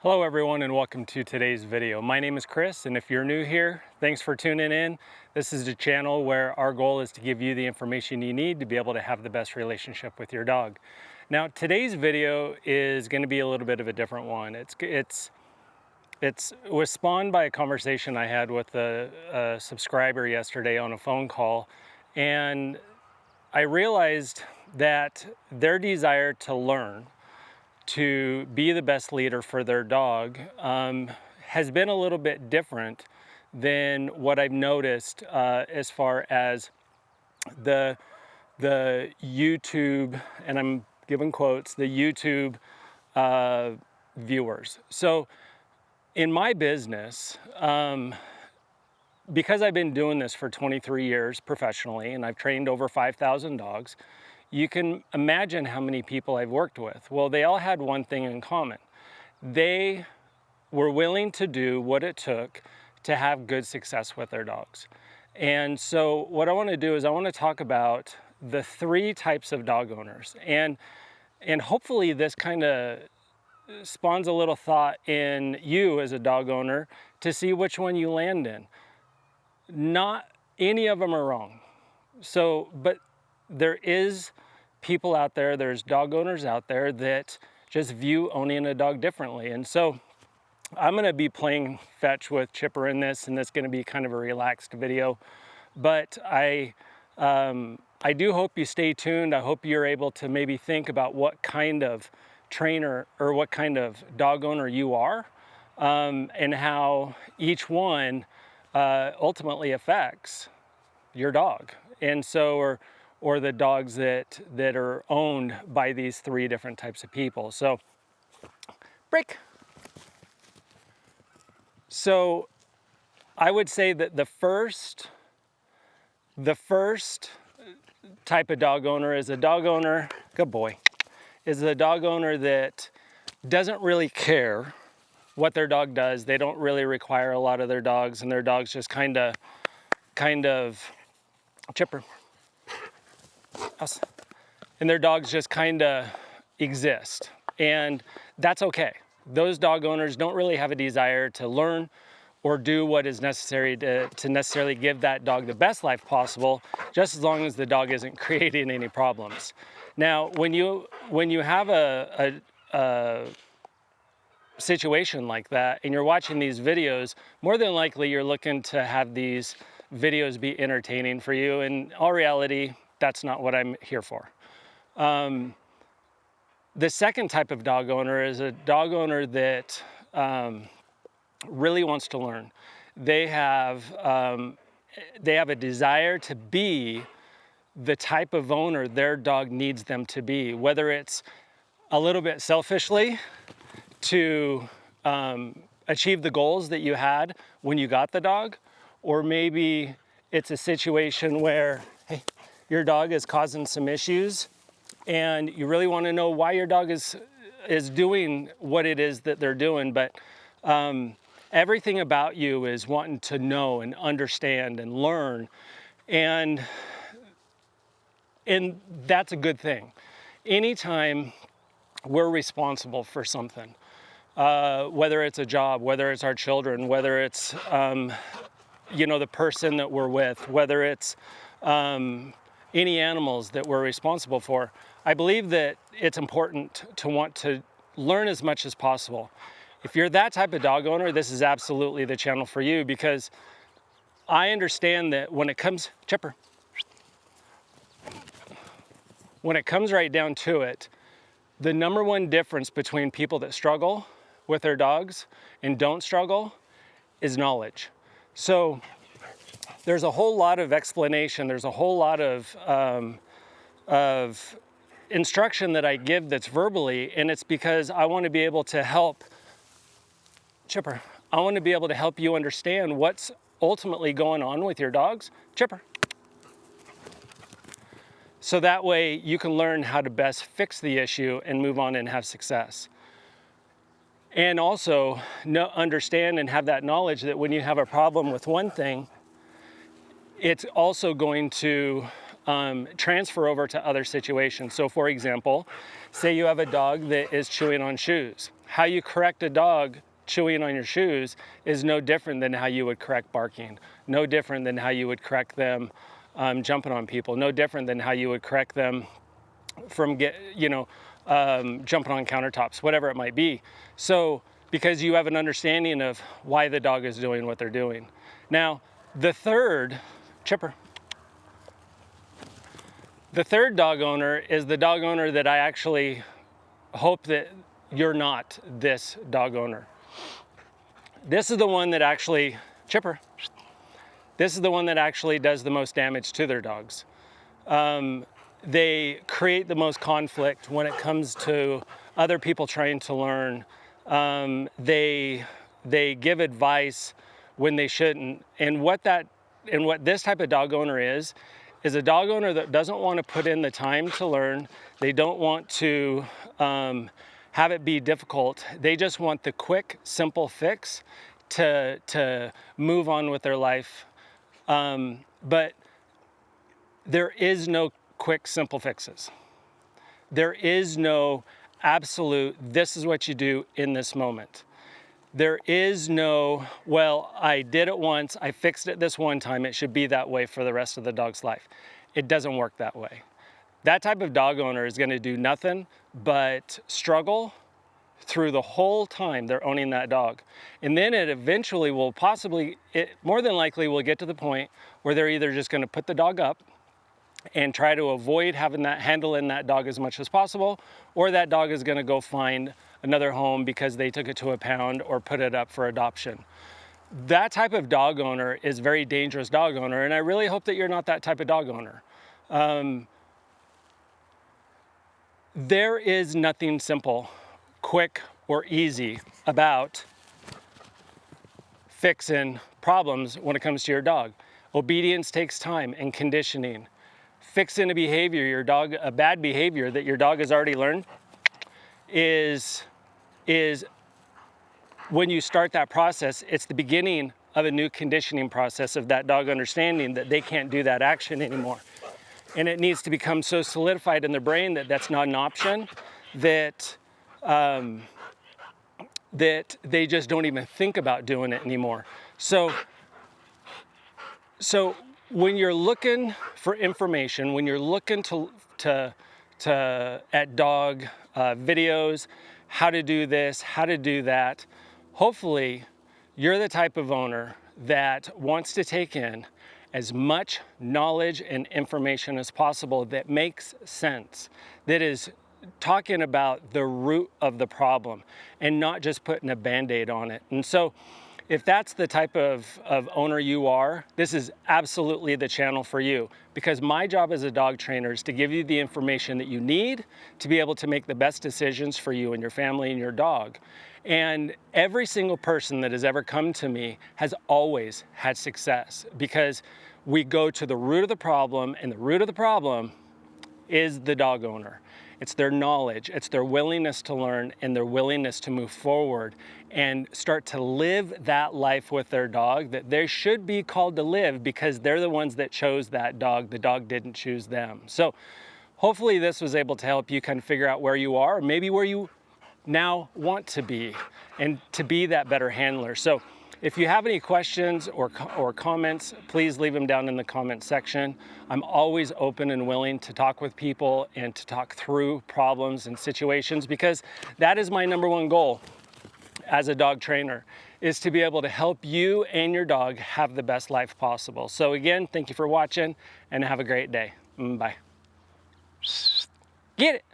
Hello everyone and welcome to today's video. My name is Chris, and if you're new here, thanks for tuning in. This is the channel where our goal is to give you the information you need to be able to have the best relationship with your dog. Now today's video is going to be a little bit of a different one. It was spawned by a conversation I had with a subscriber yesterday on a phone call, and I realized that their desire to learn to be the best leader for their dog has been a little bit different than what I've noticed as far as the YouTube, and I'm giving quotes, the YouTube viewers. So in my business, because I've been doing this for 23 years professionally, and I've trained over 5,000 dogs, you can imagine how many people I've worked with. Well, they all had one thing in common. They were willing to do what it took to have good success with their dogs. And so what I want to do is I want to talk about the three types of dog owners. And hopefully this kind of spawns a little thought in you as a dog owner to see which one you land in. Not any of them are wrong. So, but there is people out there, there's dog owners out there that just view owning a dog differently. And so I'm gonna be playing fetch with Chipper in this, and it's gonna be kind of a relaxed video. But I do hope you stay tuned. I hope you're able to maybe think about what kind of trainer or what kind of dog owner you are, and how each one ultimately affects your dog. And so, or the dogs that are owned by these three different types of people. So, break. So, I would say that the first type of dog owner is a dog owner, good boy, is a dog owner that doesn't really care what their dog does. They don't really require a lot of their dogs, and their dogs just kind of, Chipper. And their dogs just kind of exist, and that's okay. Those dog owners don't really have a desire to learn or do what is necessary to necessarily give that dog the best life possible, just as long as the dog isn't creating any problems. Now, when you have a situation like that and you're watching these videos, more than likely you're looking to have these videos be entertaining for you. In all reality, that's not what I'm here for. The second type of dog owner is a dog owner that really wants to learn. They have a desire to be the type of owner their dog needs them to be, whether it's a little bit selfishly to achieve the goals that you had when you got the dog, or maybe it's a situation where, hey, your dog is causing some issues and you really want to know why your dog is doing what it is that they're doing, but everything about you is wanting to know and understand and learn, and that's a good thing. Anytime we're responsible for something, whether it's a job, whether it's our children, whether it's the person that we're with, whether it's any animals that we're responsible for, I believe that it's important to want to learn as much as possible. If you're that type of dog owner, this is absolutely the channel for you, because I understand that when it comes, Chipper, when it comes right down to it, the number one difference between people that struggle with their dogs and don't struggle is knowledge. So there's a whole lot of explanation, there's a whole lot of instruction that I give that's verbally, and it's because I want to be able to help, Chipper, I want to be able to help you understand what's ultimately going on with your dogs, Chipper. So that way you can learn how to best fix the issue and move on and have success. And also understand and have that knowledge that when you have a problem with one thing, it's also going to transfer over to other situations. So for example, say you have a dog that is chewing on shoes. how you correct a dog chewing on your shoes is no different than how you would correct barking, no different than how you would correct them jumping on people, no different than how you would correct them from jumping on countertops, whatever it might be. So because you have an understanding of why the dog is doing what they're doing. Now, the third dog owner is the dog owner that I actually hope that you're not this dog owner. This is the one that actually, this is the one that actually does the most damage to their dogs. They create the most conflict when it comes to other people trying to learn. They give advice when they shouldn't. And what this type of dog owner is a dog owner that doesn't want to put in the time to learn. They don't want to have it be difficult. They just want the quick, simple fix to move on with their life. But there is no quick, simple fixes. There is no absolute, this is what you do in this moment. There is no, well, I did it once, I fixed it this one time, it should be that way for the rest of the dog's life. It doesn't work that way. That type of dog owner is going to do nothing but struggle through the whole time they're owning that dog. And then it eventually will more than likely will get to the point where they're either just going to put the dog up and try to avoid handling that dog as much as possible, or that dog is going to go find another home because they took it to a pound or put it up for adoption. That type of dog owner is a very dangerous dog owner, and I really hope that you're not that type of dog owner. There is nothing simple, quick, or easy about fixing problems when it comes to your dog. Obedience takes time and conditioning. Fixing a bad behavior that your dog has already learned is when you start that process, it's the beginning of a new conditioning process of that dog understanding that they can't do that action anymore. And it needs to become so solidified in their brain that that's not an option, that they just don't even think about doing it anymore. So when you're looking for information, when you're looking at dog videos, how to do this, how to do that, hopefully you're the type of owner that wants to take in as much knowledge and information as possible that makes sense, that is talking about the root of the problem and not just putting a Band-Aid on it. And so if that's the type of owner you are, this is absolutely the channel for you, because my job as a dog trainer is to give you the information that you need to be able to make the best decisions for you and your family and your dog. And every single person that has ever come to me has always had success, because we go to the root of the problem, and the root of the problem is the dog owner. It's their knowledge, it's their willingness to learn and their willingness to move forward and start to live that life with their dog that they should be called to live, because they're the ones that chose that dog. The dog didn't choose them. So hopefully this was able to help you kind of figure out where you are, or maybe where you now want to be, and to be that better handler. So if you have any questions or comments, please leave them down in the comment section. I'm always open and willing to talk with people and to talk through problems and situations, because that is my number one goal as a dog trainer, is to be able to help you and your dog have the best life possible. So again, thank you for watching and have a great day. Bye. Get it.